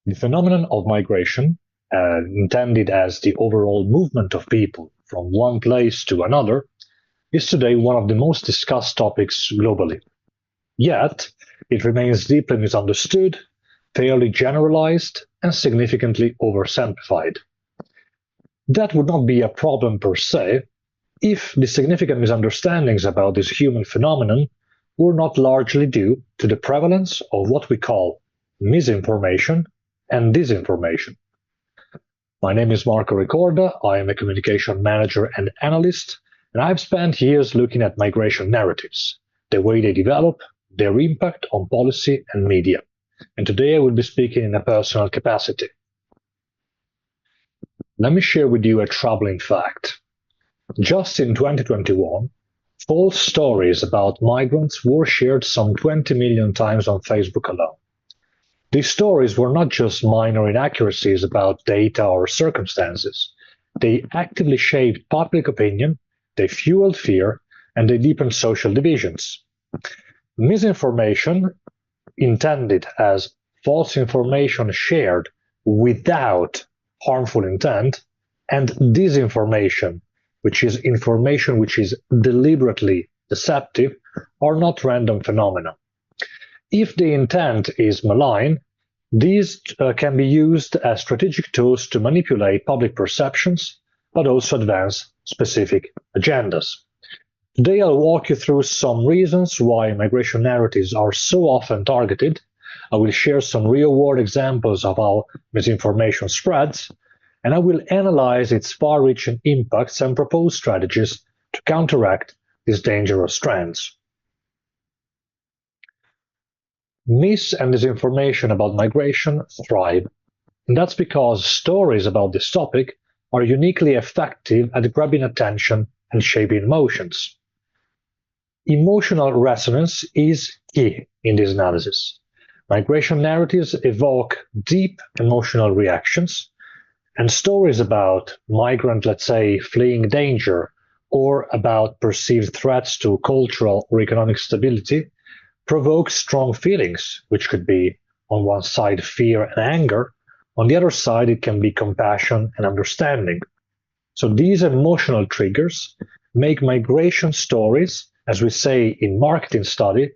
The phenomenon of migration, intended as the overall movement of people from one place to another, is today one of the most discussed topics globally. Yet, it remains deeply misunderstood, fairly generalized, and significantly oversimplified. That would not be a problem per se if the significant misunderstandings about this human phenomenon were not largely due to the prevalence of what we call misinformation and disinformation. My name is Marco Ricorda. I am a communication manager and analyst, and I've spent years looking at migration narratives, the way they develop, their impact on policy and media. And today I will be speaking in a personal capacity. Let me share with you a troubling fact. Just in 2021, false stories about migrants were shared some 20 million times on Facebook alone. These stories were not just minor inaccuracies about data or circumstances. They actively shaped public opinion, they fueled fear, and they deepened social divisions. Misinformation, intended as false information shared without harmful intent, and disinformation, which is information which is deliberately deceptive, are not random phenomena. If the intent is malign, these can be used as strategic tools to manipulate public perceptions, but also advance specific agendas. Today I'll walk you through some reasons why migration narratives are so often targeted. I will share some real-world examples of how misinformation spreads, and I will analyze its far-reaching impacts and propose strategies to counteract these dangerous trends. Mis and disinformation about migration thrive, and that's because stories about this topic are uniquely effective at grabbing attention and shaping emotions. Emotional resonance is key in this analysis. Migration narratives evoke deep emotional reactions, and stories about migrants, let's say, fleeing danger, or about perceived threats to cultural or economic stability, provoke strong feelings, which could be, on one side, fear and anger. On the other side, it can be compassion and understanding. So these emotional triggers make migration stories, as we say in marketing study,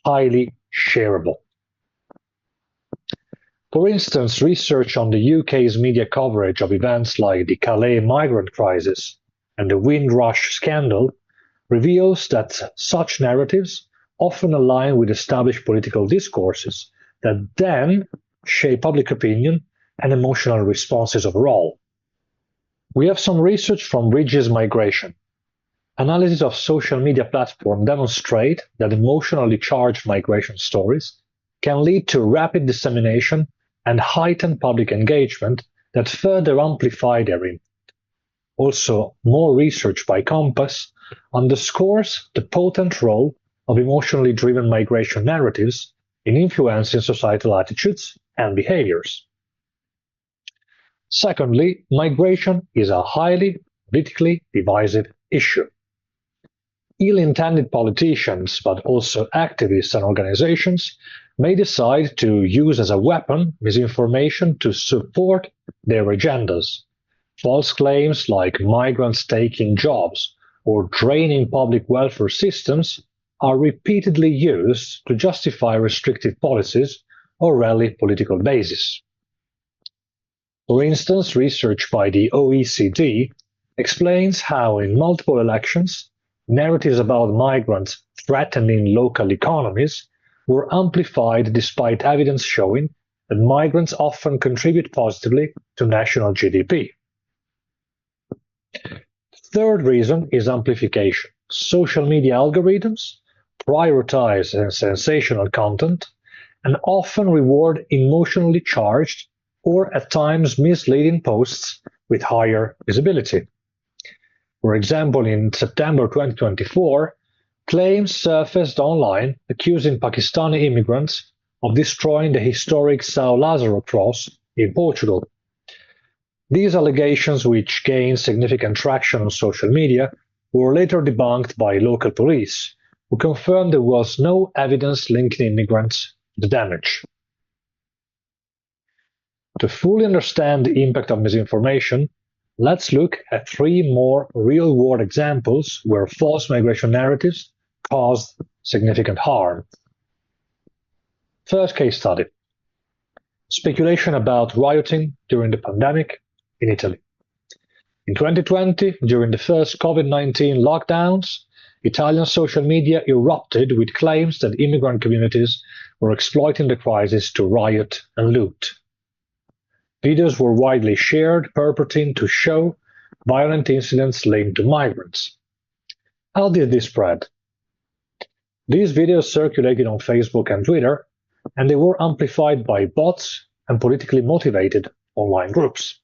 highly shareable. For instance, research on the UK's media coverage of events like the Calais migrant crisis and the Windrush scandal reveals that such narratives often align with established political discourses that then shape public opinion and emotional responses overall. We have some research from Bridges Migration. Analysis of social media platforms demonstrate that emotionally charged migration stories can lead to rapid dissemination and heightened public engagement that further amplify their impact. Also, more research by Compass underscores the potent role of emotionally driven migration narratives in influencing societal attitudes and behaviors. Secondly, migration is a highly politically divisive issue. Ill-intended politicians, but also activists and organizations, may decide to use as a weapon misinformation to support their agendas. False claims like migrants taking jobs or draining public welfare systems are repeatedly used to justify restrictive policies or rally political bases. For instance, research by the OECD explains how in multiple elections, narratives about migrants threatening local economies were amplified despite evidence showing that migrants often contribute positively to national GDP. Third reason is amplification. Social media algorithms prioritize sensational content and often reward emotionally charged or at times misleading posts with higher visibility. For example, in September 2024, claims surfaced online accusing Pakistani immigrants of destroying the historic São Lázaro cross in Portugal. These allegations, which gained significant traction on social media, were later debunked by local police, who confirmed there was no evidence linking immigrants to the damage. To fully understand the impact of misinformation, let's look at 3 more real-world examples where false migration narratives caused significant harm. First case study: speculation about rioting during the pandemic in Italy. In 2020, during the first COVID-19 lockdowns, Italian social media erupted with claims that immigrant communities were exploiting the crisis to riot and loot. Videos were widely shared, purporting to show violent incidents linked to migrants. How did this spread? These videos circulated on Facebook and Twitter, and they were amplified by bots and politically motivated online groups.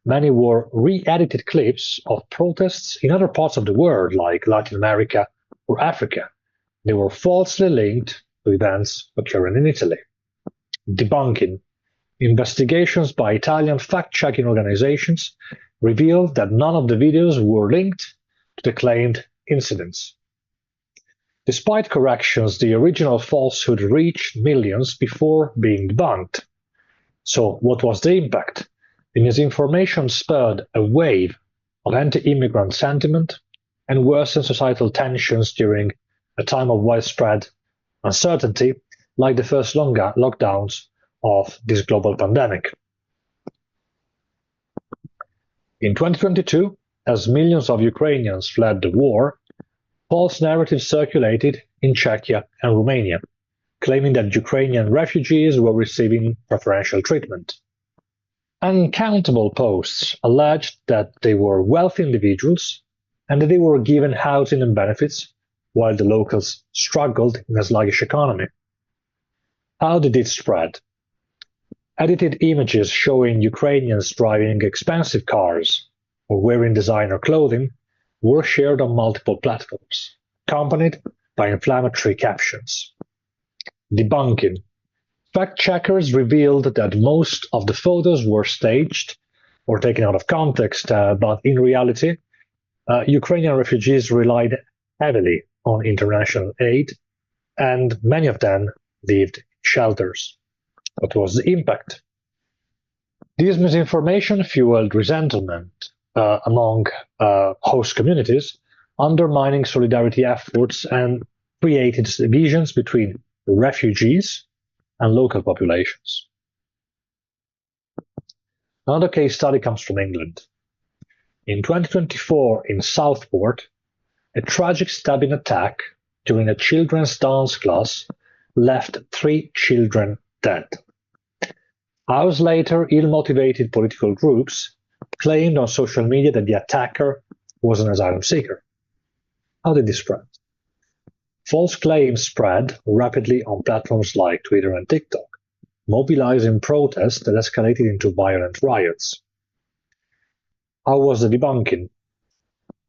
Many were re-edited clips of protests in other parts of the world, like Latin America or Africa. They were falsely linked to events occurring in Italy. Debunking. Investigations by Italian fact-checking organizations revealed that none of the videos were linked to the claimed incidents. Despite corrections, the original falsehood reached millions before being debunked. So, what was the impact? The misinformation spurred a wave of anti-immigrant sentiment and worsened societal tensions during a time of widespread uncertainty, like the first lockdowns of this global pandemic. In 2022, as millions of Ukrainians fled the war, false narratives circulated in Czechia and Romania, claiming that Ukrainian refugees were receiving preferential treatment. Uncountable posts alleged that they were wealthy individuals and that they were given housing and benefits while the locals struggled in a sluggish economy. How did it spread? Edited images showing Ukrainians driving expensive cars or wearing designer clothing were shared on multiple platforms, accompanied by inflammatory captions. Debunking. Fact-checkers revealed that most of the photos were staged or taken out of context, but in reality, Ukrainian refugees relied heavily on international aid, and many of them lived in shelters. What was the impact? This misinformation fueled resentment among host communities, undermining solidarity efforts and created divisions between refugees and local populations. Another case study comes from England. In 2024, in Southport, a tragic stabbing attack during a children's dance class left 3 children dead. Hours later, ill-motivated political groups claimed on social media that the attacker was an asylum seeker. How did this spread? False claims spread rapidly on platforms like Twitter and TikTok, mobilizing protests that escalated into violent riots. How was the debunking?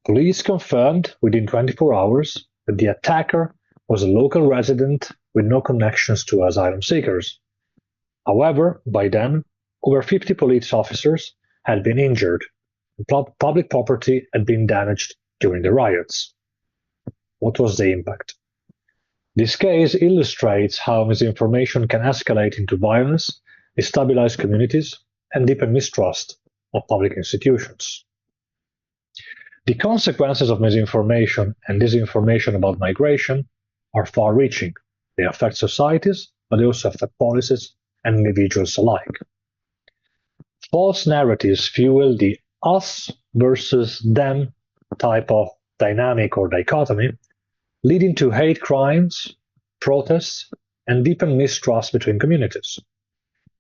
Police confirmed within 24 hours that the attacker was a local resident with no connections to asylum seekers. However, by then, over 50 police officers had been injured, and public property had been damaged during the riots. What was the impact? This case illustrates how misinformation can escalate into violence, destabilize communities, and deepen mistrust of public institutions. The consequences of misinformation and disinformation about migration are far-reaching. They affect societies, but they also affect policies and individuals alike. False narratives fuel the us versus them type of dynamic or dichotomy, leading to hate crimes, protests, and deepened mistrust between communities.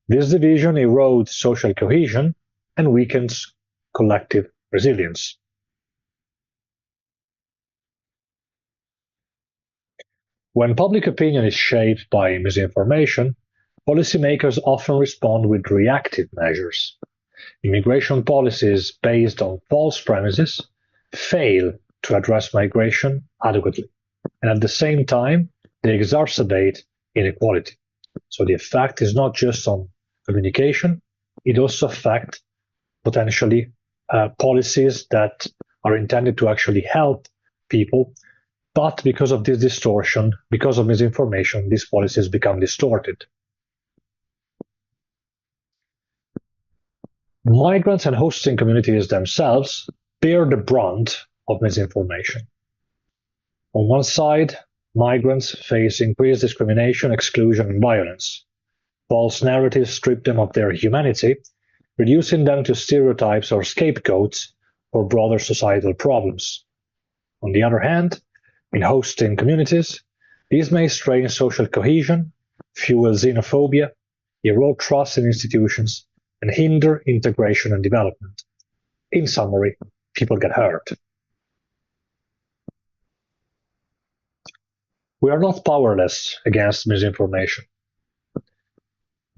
This division erodes social cohesion and weakens collective resilience. When public opinion is shaped by misinformation, policymakers often respond with reactive measures. Immigration policies based on false premises fail to address migration adequately, and at the same time, they exacerbate inequality. So the effect is not just on communication, it also affects potentially policies that are intended to actually help people, but because of this distortion, because of misinformation, these policies become distorted. Migrants and hosting communities themselves bear the brunt of misinformation. On one side, migrants face increased discrimination, exclusion, and violence. False narratives strip them of their humanity, reducing them to stereotypes or scapegoats for broader societal problems. On the other hand, in hosting communities, these may strain social cohesion, fuel xenophobia, erode trust in institutions, and hinder integration and development. In summary, people get hurt. We are not powerless against misinformation.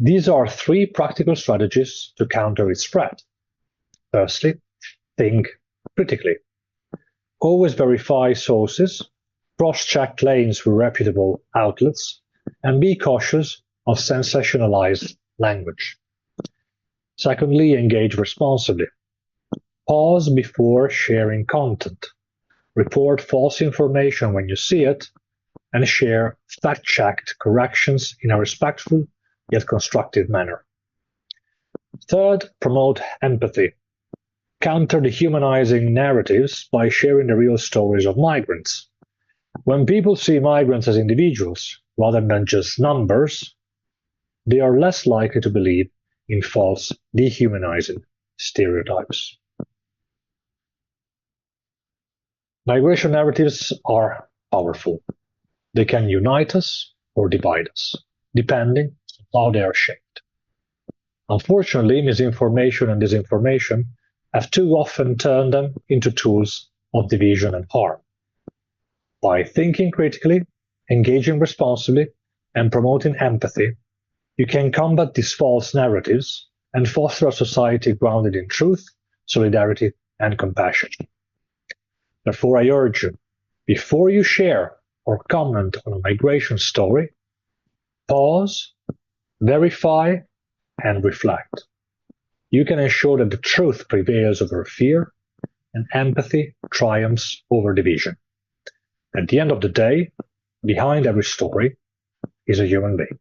These are 3 practical strategies to counter its spread. Firstly, think critically. Always verify sources, cross-check claims with reputable outlets, and be cautious of sensationalized language. Secondly, engage responsibly. Pause before sharing content. Report false information when you see it, and share fact-checked corrections in a respectful yet constructive manner. Third, promote empathy. Counter dehumanizing narratives by sharing the real stories of migrants. When people see migrants as individuals rather than just numbers, they are less likely to believe in false, dehumanizing stereotypes. Migration narratives are powerful. They can unite us or divide us, depending on how they are shaped. Unfortunately, misinformation and disinformation have too often turned them into tools of division and harm. By thinking critically, engaging responsibly, and promoting empathy, you can combat these false narratives and foster a society grounded in truth, solidarity, and compassion. Therefore, I urge you, before you share or comment on a migration story, pause, verify, and reflect. You can ensure that the truth prevails over fear and empathy triumphs over division. At the end of the day, behind every story is a human being.